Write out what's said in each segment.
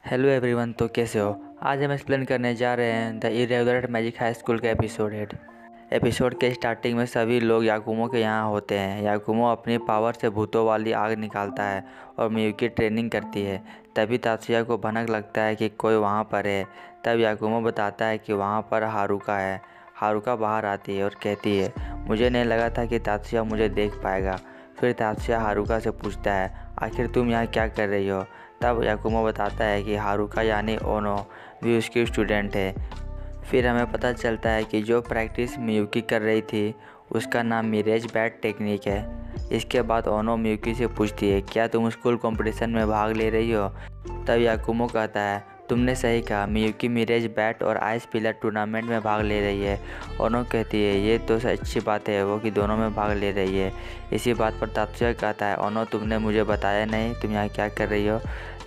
Hello everyone, तो कैसे हो। आज हम एक्सप्लेन करने जा रहे हैं the irregular magic high school का एपिसोड 8। एपिसोड के स्टार्टिंग में सभी लोग याकुमो के यहाँ होते हैं। याकुमो अपनी पावर से भूतों वाली आग निकालता है और मियुकी ट्रेनिंग करती है। तभी तात्सुया को भनक लगता है कि कोई वहाँ पर है। तब याकुमो बताता है कि वहाँ पर हारुका है। हारुका बाहर आती है और कहती है, मुझे नहीं लगा था कि तात्सुया मुझे देख पाएगा। फिर तात्सुया हारुका से पूछता है, आखिर तुम यहाँ क्या कर रही हो। तब याकुमो बताता है कि हारुका यानी ओनो भी उसकी स्टूडेंट है। फिर हमें पता चलता है कि जो प्रैक्टिस मियुकी कर रही थी उसका नाम मिरेज बैट टेक्निक है। इसके बाद ओनो मियुकी से पूछती है, क्या तुम स्कूल कंपटीशन में भाग ले रही हो। तब याकुमो कहता है, तुमने सही कहा, मियुकी मिरेज बैट और आइस पिलर टूर्नामेंट में भाग ले रही है। ओनो कहती है, ये तो अच्छी बात है वो कि दोनों में भाग ले रही है। इसी बात पर तात्सुया कहता है, ओनो तुमने मुझे बताया नहीं, तुम यहाँ क्या कर रही हो।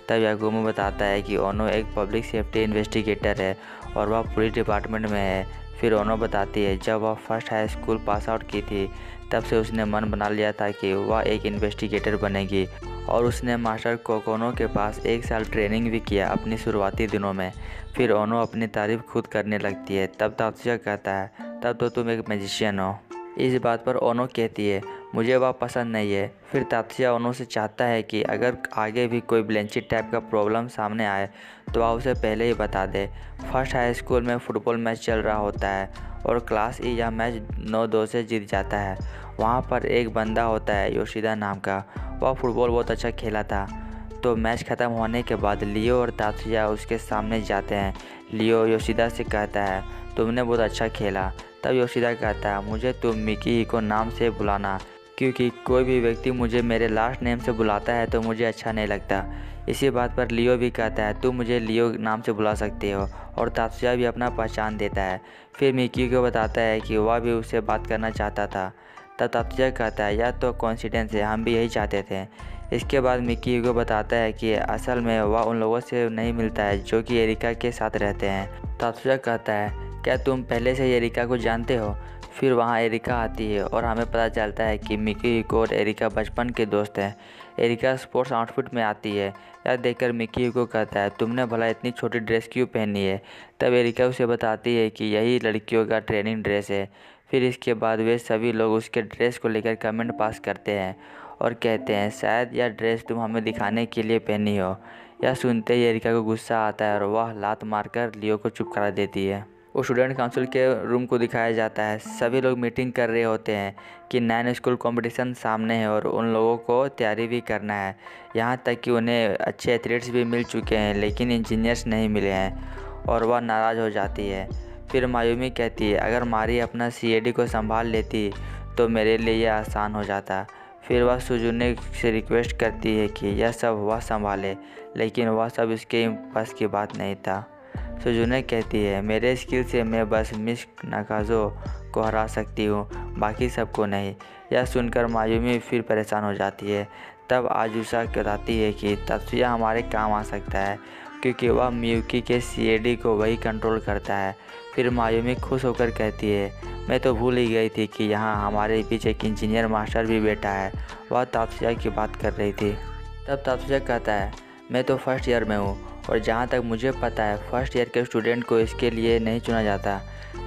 तब याकुमो बताता है कि ओनो एक पब्लिक सेफ्टी इन्वेस्टिगेटर है और वह पुलिस डिपार्टमेंट में है। फिर ओनो बताती है, जब वह first high school pass out की थी तब से उसने मन बना लिया था कि वह एक इन्वेस्टिगेटर बनेगी और उसने मास्टर कोकोनो के पास 1 साल ट्रेनिंग भी किया अपनी शुरुआती दिनों में। फिर ओनो अपनी तारीफ खुद करने लगती है। तब तात्सुया कहता है, तब तो तुम एक मैजिशियन हो। इस बात पर ओनो कहती है, मुझे वह पसंद नहीं है। फिर तात्सुया ओनो से चाहता है कि अगर आगे भी कोई ब्लेंचिट टाइप का प्रॉब्लम सामने आए तो वह उसे पहले ही बता दे। फर्स्ट हाई स्कूल में फुटबॉल मैच चल रहा होता है और क्लास ई यह मैच 9-2 से जीत जाता है। वहाँ पर एक बंदा होता है योशिदा नाम का, वह फुटबॉल बहुत अच्छा खेला था। तो मैच ख़त्म होने के बाद लियो और तात्सुया उसके सामने जाते हैं। लियो योशिदा से कहता है, तुमने बहुत अच्छा खेला। तब योशिदा कहता है, मुझे तुम मिकी को नाम से बुलाना, क्योंकि कोई भी व्यक्ति मुझे मेरे लास्ट नेम से बुलाता है तो मुझे अच्छा नहीं लगता। इसी बात पर लियो भी कहता है, तुम मुझे लियो नाम से बुला सकते हो। और तात्सुया भी अपना पहचान देता है। फिर मिकी को बताता है कि वह भी उससे बात करना चाहता था। तब तात्सुया कहता है, यह तो कोइंसिडेंस है, हम भी यही चाहते थे। इसके बाद मिकी को बताता है कि असल में वह उन लोगों से नहीं मिलता है जो कि एरिका के साथ रहते हैं। तात्सुया कहता है, क्या तुम पहले से एरिका को जानते हो। फिर वहाँ एरिका आती है और हमें पता चलता है कि मिकी और एरिका बचपन के दोस्त हैं। एरिका स्पोर्ट्स आउटफिट में आती है। यह देखकर मिकी को कहता है, तुमने भला इतनी छोटी ड्रेस क्यों पहनी है। तब एरिका उसे बताती है कि यही लड़कियों का ट्रेनिंग ड्रेस है। फिर इसके बाद वे सभी लोग उसके ड्रेस को लेकर कमेंट पास करते हैं और कहते हैं, शायद यह ड्रेस तुम हमें दिखाने के लिए पहनी हो। यह सुनते ही एरिका को गुस्सा आता है और वह लात मारकर लियो को चुप करा देती है। वो स्टूडेंट काउंसिल के रूम को दिखाया जाता है। सभी लोग मीटिंग कर रहे होते हैं कि 9 स्कूल कंपटीशन सामने है और उन लोगों को तैयारी भी करना है। यहाँ तक कि उन्हें अच्छे एथलीट्स भी मिल चुके हैं लेकिन इंजीनियर्स नहीं मिले हैं और वह नाराज़ हो जाती है। फिर मायुमी कहती है, अगर मारी अपना CAD को संभाल लेती तो मेरे लिए यह आसान हो जाता। फिर वह सुजुने से रिक्वेस्ट करती है कि यह सब वह संभाले, लेकिन वह सब इसके बस की बात नहीं था। सुजुने कहती है, मेरे स्किल से मैं बस मिस नाकाजो को हरा सकती हूँ, बाकी सबको नहीं। यह सुनकर मायुमी फिर परेशान हो जाती है। तब आजुसा कहती है कि तात्सुया हमारे काम आ सकता है क्योंकि वह मियुकी के CAD को वही कंट्रोल करता है। फिर मायुमी खुश होकर कहती है, मैं तो भूल ही गई थी कि यहाँ हमारे बीच एक इंजीनियर मास्टर भी बैठा है। वह तात्सुया की बात कर रही थी। तब तात्सुया कहता है, मैं तो फर्स्ट ईयर में हूँ और जहाँ तक मुझे पता है फर्स्ट ईयर के स्टूडेंट को इसके लिए नहीं चुना जाता।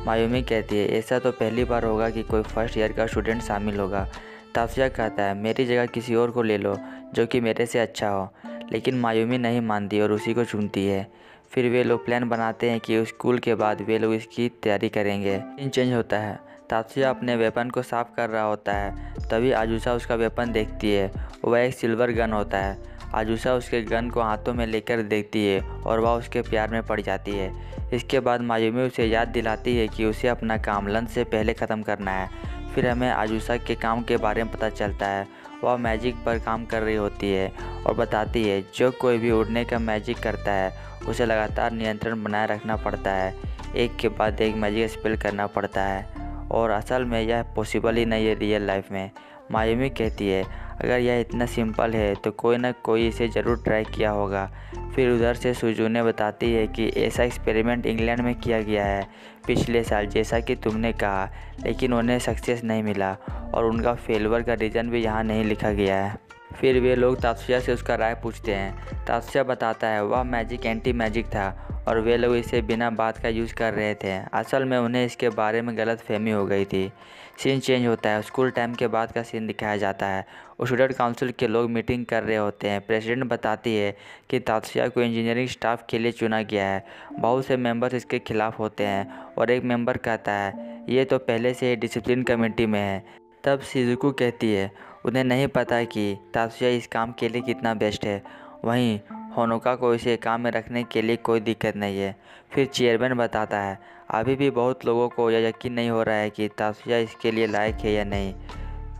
मायुमी कहती है, ऐसा तो पहली बार होगा कि कोई फर्स्ट ईयर का स्टूडेंट शामिल होगा। तात्सुया कहता है, मेरी जगह किसी और को ले लो जो कि मेरे से अच्छा हो। लेकिन मायुमी नहीं मानती और उसी को चुनती है। फिर वे लोग प्लान बनाते हैं कि स्कूल के बाद वे लोग इसकी तैयारी करेंगे। सीन चेंज होता है। तात्सुया अपने वेपन को साफ कर रहा होता है। तभी आजुसा उसका वेपन देखती है। वह एक सिल्वर गन होता है। आजुसा उसके गन को हाथों में लेकर देखती है और वह उसके प्यार में पड़ जाती है। इसके बाद मायुमी उसे याद दिलाती है कि उसे अपना काम लंच से पहले ख़त्म करना है। फिर हमें आजुसा के काम के बारे में पता चलता है। वह मैजिक पर काम कर रही होती है और बताती है, जो कोई भी उड़ने का मैजिक करता है उसे लगातार नियंत्रण बनाए रखना पड़ता है। एक के बाद एक मैजिक स्पेल करना पड़ता है और असल में यह पॉसिबल ही नहीं है रियल लाइफ में। मायुमी कहती है, अगर यह इतना सिंपल है तो कोई ना कोई इसे ज़रूर ट्राई किया होगा। फिर उधर से सुजुने बताती है कि ऐसा एक्सपेरिमेंट इंग्लैंड में किया गया है पिछले साल, जैसा कि तुमने कहा, लेकिन उन्हें सक्सेस नहीं मिला और उनका फेलियर का रीज़न भी यहाँ नहीं लिखा गया है। फिर वे लोग तात्सुया से उसका राय पूछते हैं। तात्सुया बताता है वह मैजिक एंटी मैजिक था और वे लोग इसे बिना बात का यूज़ कर रहे थे। असल में उन्हें इसके बारे में गलतफहमी हो गई थी। सीन चेंज होता है, स्कूल टाइम के बाद का सीन दिखाया जाता है। स्टूडेंट काउंसिल के लोग मीटिंग कर रहे होते हैं। प्रेसिडेंट बताती है कि तात्सुया को इंजीनियरिंग स्टाफ के लिए चुना गया है। बहुत से मेंबर्स इसके खिलाफ होते हैं और एक मेंबर कहता है ये तो पहले से ही डिसिप्लिन कमेटी में है। तब शिजुको कहती है उन्हें नहीं पता कि तात्सुया इस काम के लिए कितना बेस्ट है। वहीं होनोका को इसे काम में रखने के लिए कोई दिक्कत नहीं है। फिर चेयरमैन बताता है अभी भी बहुत लोगों को यह यकीन नहीं हो रहा है कि तात्सुया इसके लिए लायक है या नहीं,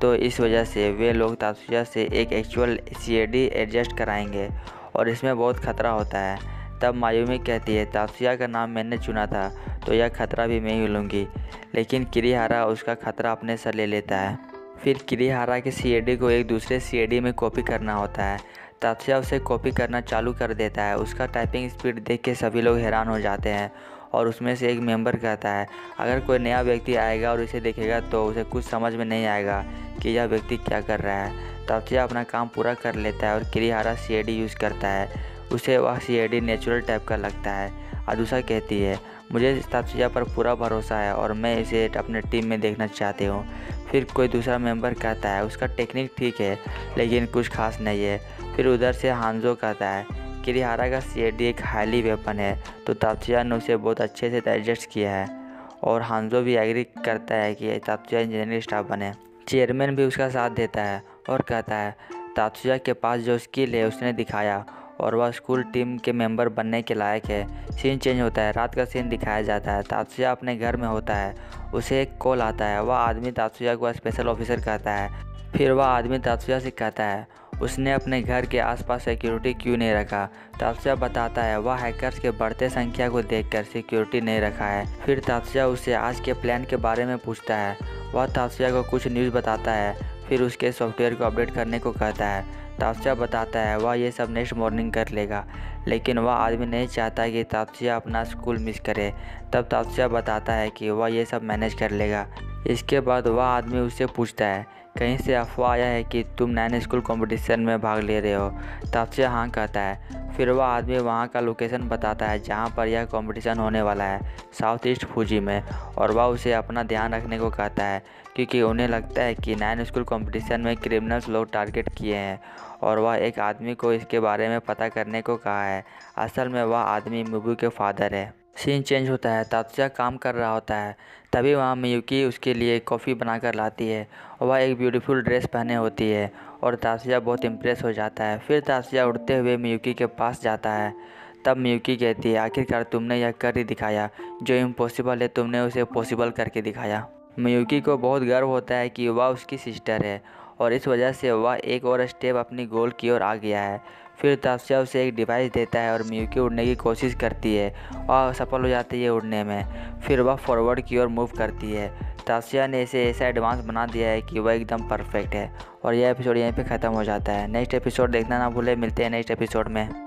तो इस वजह से वे लोग तात्सुया से एक एक्चुअल सीएडी एडजस्ट कराएंगे और इसमें बहुत खतरा होता है। तब मायुमी कहती है तात्सुया का नाम मैंने चुना था तो यह खतरा भी मैं ही लूँगी, लेकिन किरीहारा उसका खतरा अपने सर ले लेता है। फिर किरीहारा के सीएडी को एक दूसरे सीएडी में कॉपी करना होता है। तात्सुया उसे कॉपी करना चालू कर देता है। उसका टाइपिंग स्पीड देख के सभी लोग हैरान हो जाते हैं और उसमें से एक मेंबर कहता है अगर कोई नया व्यक्ति आएगा और इसे देखेगा तो उसे कुछ समझ में नहीं आएगा कि यह व्यक्ति क्या कर रहा है। तात्सुया अपना काम पूरा कर लेता है और किरीहारा सीएडी यूज़ करता है। उसे वह सीएडी नेचुरल टाइप का लगता है। अदुसा कहती है मुझे तात्सुया पर पूरा भरोसा है और मैं इसे अपने टीम में देखना चाहती हूँ। फिर कोई दूसरा मेंबर कहता है उसका टेक्निक ठीक है लेकिन कुछ खास नहीं है। फिर उधर से हांजो कहता है किरीहारा का सीएडी एक हाईली वेपन है, तो तात्सुया ने उसे बहुत अच्छे से एडजस्ट किया है और हांजो भी एग्री करता है कि तात्सुया इंजीनियरिंग स्टाफ बने। चेयरमैन भी उसका साथ देता है और कहता है तात्सुया के पास जो स्किल है उसने दिखाया और वह स्कूल टीम के मेंबर बनने के लायक है। सीन चेंज होता है, रात का सीन दिखाया जाता है। तात्सुया अपने घर में होता है, उसे एक कॉल आता है। वह आदमी तात्सुया को स्पेशल ऑफिसर कहता है। फिर वह आदमी तात्सुया से कहता है उसने अपने घर के आसपास सिक्योरिटी क्यों नहीं रखा। तात्सुया बताता है वह हैकर्स के बढ़ते संख्या को देखकर सिक्योरिटी नहीं रखा है। फिर तात्सुया उससे आज के प्लान के बारे में पूछता है। वह तात्सुया को कुछ न्यूज़ बताता है, फिर उसके सॉफ्टवेयर को अपडेट करने को कहता है। तात्सुया बताता है वह ये सब नेक्स्ट मॉर्निंग कर लेगा, लेकिन वह आदमी नहीं चाहता कि तात्सुया अपना स्कूल मिस करे। तब तात्सुया बताता है कि वह ये सब मैनेज कर लेगा। इसके बाद वह आदमी उससे पूछता है कहीं से अफवाह आया है कि तुम नैन स्कूल कंपटीशन में भाग ले रहे हो। तात्सुया हाँ कहता है। फिर वह आदमी वहाँ का लोकेशन बताता है जहाँ पर यह कंपटीशन होने वाला है, साउथ ईस्ट फूजी में, और वह उसे अपना ध्यान रखने को कहता है क्योंकि उन्हें लगता है कि नैन स्कूल कंपटीशन में क्रिमिनल्स लोग टारगेट किए हैं और वह एक आदमी को इसके बारे में पता करने को कहा है। असल में वह आदमी मिबू के फादर है। सीन चेंज होता है, तात्सुया काम कर रहा होता है। तभी वहाँ मियुकी उसके लिए कॉफ़ी बनाकर लाती है और वह एक ब्यूटीफुल ड्रेस पहने होती है और तात्सुया बहुत इम्प्रेस हो जाता है। फिर तात्सुया उड़ते हुए मियुकी के पास जाता है। तब मियुकी कहती है आखिरकार तुमने यह कर ही दिखाया, जो इम्पॉसिबल है तुमने उसे पॉसिबल करके दिखाया। मियुकी को बहुत गर्व होता है कि वह उसकी सिस्टर है और इस वजह से वह एक और स्टेप अपनी गोल की ओर आ गया है। फिर तात्सुया उसे एक डिवाइस देता है और मियुकी उड़ने की कोशिश करती है और सफल हो जाती है उड़ने में। फिर वह फॉरवर्ड की ओर मूव करती है। तात्सुया ने इसे ऐसा एडवांस बना दिया है कि वह एकदम परफेक्ट है। और यह एपिसोड यहीं पे ख़त्म हो जाता है। नेक्स्ट एपिसोड देखना ना भूले। मिलते हैं नेक्स्ट एपिसोड में।